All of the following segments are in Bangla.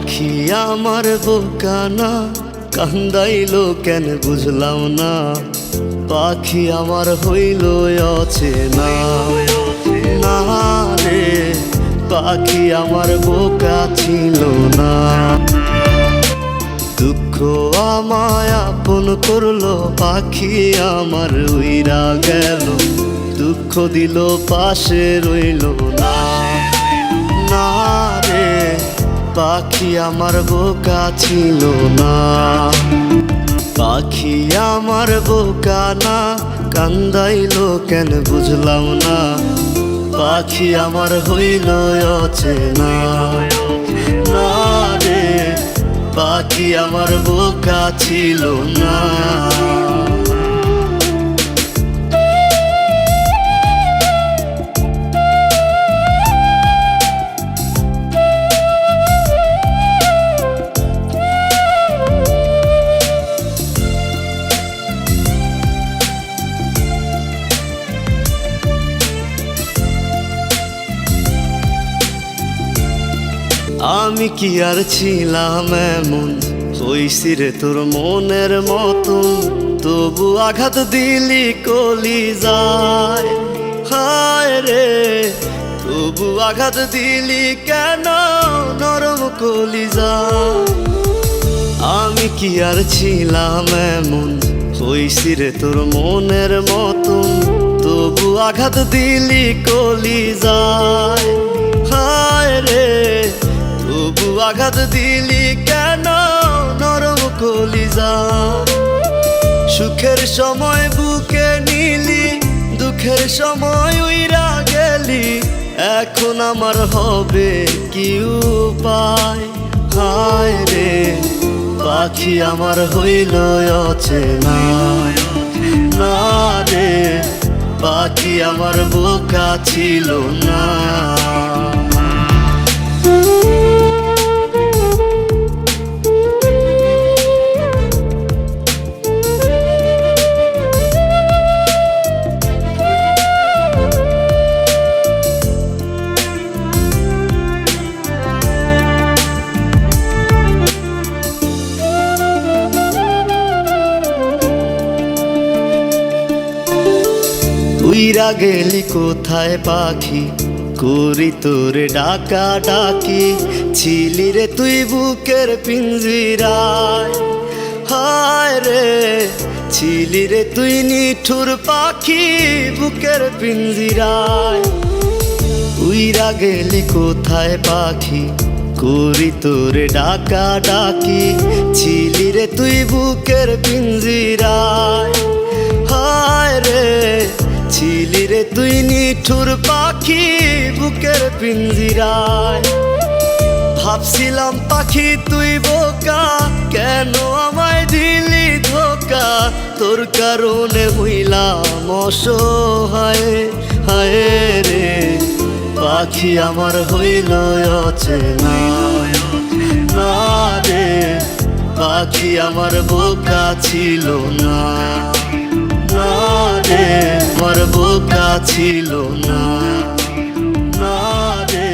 পাখি আমার বোকা না, কান্দাইলো কেন বুঝলাম না। পাখি আমার হইল অচেনা না রে, পাখি আমার বোকা ছিল না। দুঃখ আমায় আপন করলো, পাখি আমার উইরা গেল। দুঃখ দিল পাশে রইল না, না রে পাখি আমার বোকা ছিল না। পাখি আমার বোকা না, কান্দাইলো কেন বুঝলাম না। পাখি আমার হইল অচেনা না রে, পাখি আমার বোকা ছিল না। আমি কি আর ছিলাম এমন, হইছি রে তোর মনের মতন। তবু আঘাত দিলি কলিজায়, হায় রে তবু আঘাত দিলি কেন নরম কলিজায়। আমি কি আর ছিলাম এমন, হইছি রে তোর মনের মতন। তবু আঘাত দিলি কলিজায়, হায় রে তবু আঘাত দিলি কেন নরম কলিজায়। সুখের সময় বুকে নিলি, দুঃখের সময় উইরা গেলি। এখন আমার হবে কি উপায়, হায় রে পাখি আমার হইল অচেনা না রে, পাখি আমার বোকা ছিল না। উইরা গেলি কোথায় পাখি, করি তোরে ডাকা ডাকি। ছিলি রে তুই বুকের পিঞ্জিরায়, হায় রে ছিলি রে তুই নিঠুর পাখি বুকের পিঞ্জিরায়। উইরা গেলি কোথায় পাখি, করি তোরে ডাকা ডাকি। ছিলি রে তুই বুকের পিঞ্জিরায়, হায় রে ছিলি রে তুই নিঠুর পাখি বুকের পিঞ্জিরায়। ভাবছিলাম পাখি তুই বোকা, কেন আমায় দিলি ধোকা। তোর কারণে হইলাম অসহায়, হায় রে পাখি আমার হইল অচেনা না রে, পাখি আমার বোকা ছিল না, না রে আমার বোকা ছিল না, না রে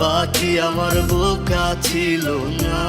পাখি আমার বোকা ছিল না।